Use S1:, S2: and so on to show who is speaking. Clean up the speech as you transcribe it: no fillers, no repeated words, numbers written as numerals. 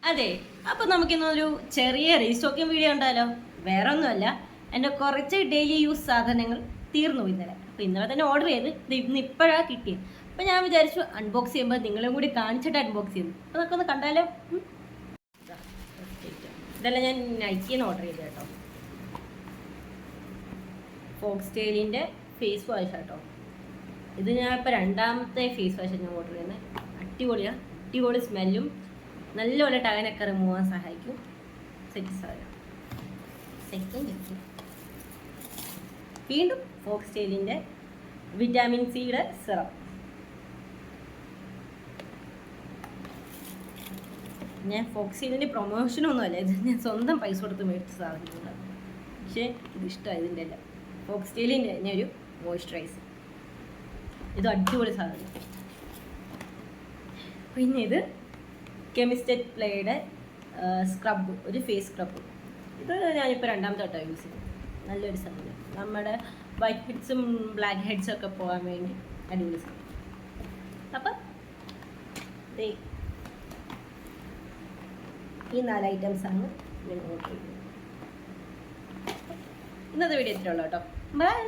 S1: അതെ, അപ്പോൾ നമുക്കിന്നൊരു ചെറിയ റീസ്റ്റോക്കിംഗ് വീഡിയോ ഉണ്ടാലോ. വേറെ ഒന്നുമല്ല, എൻ്റെ കുറച്ച് ഡെയിലി യൂസ് സാധനങ്ങൾ തീർന്നു ഇന്നലെ. അപ്പോൾ ഇന്നലെ തന്നെ ഓർഡർ ചെയ്ത് ഇന്ന് ഇപ്പോഴാണ് കിട്ടിയത്. അപ്പോൾ ഞാൻ വിചാരിച്ചു അൺബോക്സ് ചെയ്യുമ്പോൾ നിങ്ങളും കൂടി കാണിച്ചിട്ട് അൺബോക്സ് ചെയ്യുന്നു. അപ്പോൾ നമുക്കൊന്ന് കണ്ടാലോ. ഇതെല്ലാം ഞാൻ നൈക്കിന്ന് ഓർഡർ ചെയ്തു കേട്ടോ. ഫോക്സ് ടെയിലിൻ്റെ ഫേസ് വാഷ് കേട്ടോ. ഇത് ഞാൻ ഇപ്പോൾ രണ്ടാമത്തെ ഫേസ് വാഷ് ഞാൻ ഓർഡർ ചെയ്യുന്നത്. അടിപൊളിയാണ്, അടിപൊളി സ്മെല്ലും നല്ലപോലെ ടകനൊക്കെ റിമൂവ് ചെയ്യാൻ സഹായിക്കും. സെക്കൻഡ് വീണ്ടും ഫോക്സ് ടെയിലിൻ്റെ വിറ്റാമിൻ സിയുടെ സിറം. ഞാൻ ഫോക്സ് ടെയിലിൻ്റെ പ്രൊമോഷനൊന്നുമല്ല, ഇത് ഞാൻ സ്വന്തം പൈസ കൊടുത്ത് മേടിച്ച സാധനങ്ങളാണ്. പക്ഷേ ഇത് ഇഷ്ടമായി ഇതിൻ്റെ എല്ലാം. ഫോക്സ് ടെയിലിൻ്റെ തന്നെ ഒരു മോയ്സ്ചറൈസർ, ഇത് അടിപൊളി സാധനം. പിന്നെ ഇത് കെമിസ്റ്റെറ്റ് പ്ലേയുടെ സ്ക്രബ്, ഒരു ഫേസ് സ്ക്രബ്. ഇത് ഞാനിപ്പോൾ രണ്ടാമത്തെ വട്ടം യൂസ് ചെയ്തു. നല്ലൊരു സാധനം, നമ്മുടെ വൈറ്റ് ഹെഡ്സും ബ്ലാക്ക് ഹെഡ്സും ഒക്കെ പോകാൻ വേണ്ടി അടിപൊളി സാധനം. അപ്പം ഈ 4 ഐറ്റംസാണ് ഞാൻ ഓർഡർ ചെയ്തത്. ഇന്നത്തെ വീഡിയോ ഇത്രയുള്ളൂ കേട്ടോ. ബൈ.